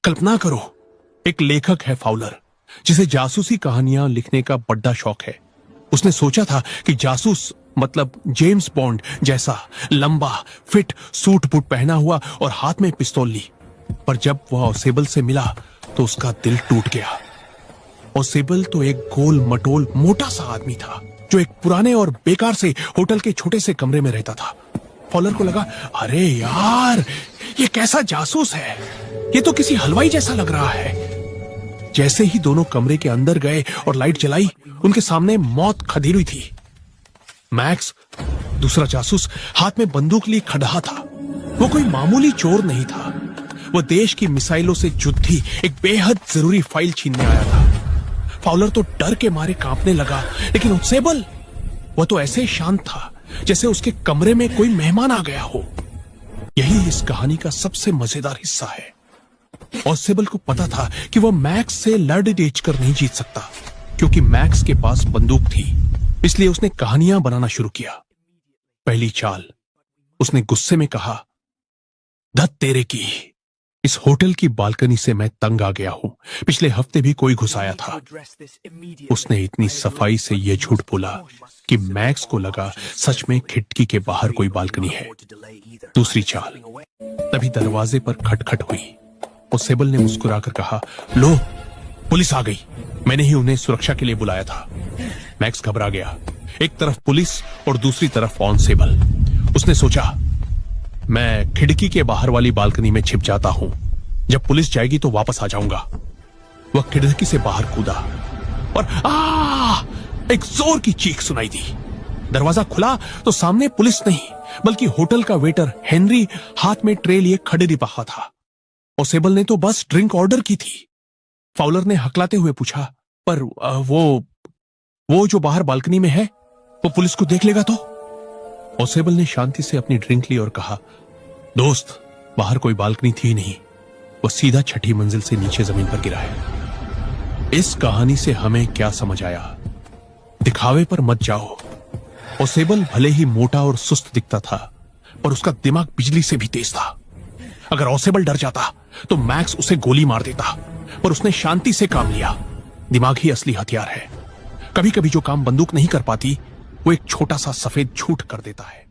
कल्पना करो, एक लेखक है फाउलर, जिसे जासूसी कहानियां लिखने का बड़ा शौक है। उसने सोचा था कि जासूस मतलब जेम्स बॉन्ड जैसा लंबा फिट सूट बूट पहना हुआ और हाथ में पिस्तौल ली। पर जब वह ओसेबल से मिला तो उसका दिल टूट गया। ओसेबल तो एक गोल मटोल मोटा सा आदमी था जो एक पुराने और बेकार से होटल के छोटे से कमरे में रहता था। फॉलर को लगा, अरे यार, ये कैसा जासूस है, ये तो किसी हलवाई जैसा लग रहा है। जैसे ही दोनों कमरे के अंदर गए और लाइट जलाई, उनके सामने मौत खड़ी हुई थी। मैक्स, दूसरा जासूस, हाथ में बंदूक लिए खड़ा था। वो कोई मामूली चोर नहीं था, वो देश की मिसाइलों से जुद्धी एक बेहद जरूरी फाइल छीनने आया था। फाउलर तो डर के मारे कांपने लगा, लेकिन ओसेबल, वह तो ऐसे शांत था जैसे उसके कमरे में कोई मेहमान आ गया हो। यही इस कहानी का सबसे मजेदार हिस्सा है। ओसेबल को पता था कि वह मैक्स से लड़ डेच कर नहीं जीत सकता, क्योंकि मैक्स के पास बंदूक थी। इसलिए उसने कहानियां बनाना शुरू किया। पहली चाल, उसने गुस्से में कहा, धत तेरे की, इस होटल की बालकनी से मैं तंग आ गया हूं। पिछले हफ्ते भी कोई घुस आया था। उसने इतनी सफाई से यह झूठ बोला कि मैक्स को लगा सच में खिड़की के बाहर कोई बालकनी है। दूसरी चाल, तभी दरवाजे पर खटखट हुई। ओसेबल ने मुस्कुराकर कहा, लो, पुलिस आ गई, मैंने ही उन्हें सुरक्षा के लिए बुलाया था। मैक्स घबरा गया। एक तरफ पुलिस और दूसरी तरफ ओसेबल। उसने सोचा, मैं खिड़की के बाहर वाली बालकनी में छिप जाता हूं, जब पुलिस जाएगी तो वापस आ जाऊंगा। वह खिड़की से बाहर कूदा और एक जोर की चीख सुनाई दी। दरवाजा खुला तो सामने पुलिस नहीं, बल्कि होटल का वेटर हेनरी हाथ में ट्रे लिए खड़े रहा था। ओसेबल ने तो बस ड्रिंक ऑर्डर की थी। फाउलर ने हकलाते हुए पूछा, पर वो जो बाहर बालकनी में है, वो पुलिस को देख लेगा तो? ओसेबल ने शांति से अपनी ड्रिंक ली और कहा, दोस्त, बाहर कोई बालकनी थी नहीं, वो सीधा छठी मंजिल से नीचे जमीन पर गिरा है। इस कहानी से हमें क्या समझ आया? दिखावे पर मत जाओ। ओसेबल भले ही मोटा और सुस्त दिखता था, पर उसका दिमाग बिजली से भी तेज था। अगर ओसेबल डर जाता तो मैक्स उसे गोली मार देता, पर उसने शांति से काम लिया। दिमाग ही असली हथियार है। कभी कभी जो काम बंदूक नहीं कर पाती, वो एक छोटा सा सफेद झूठ कर देता है।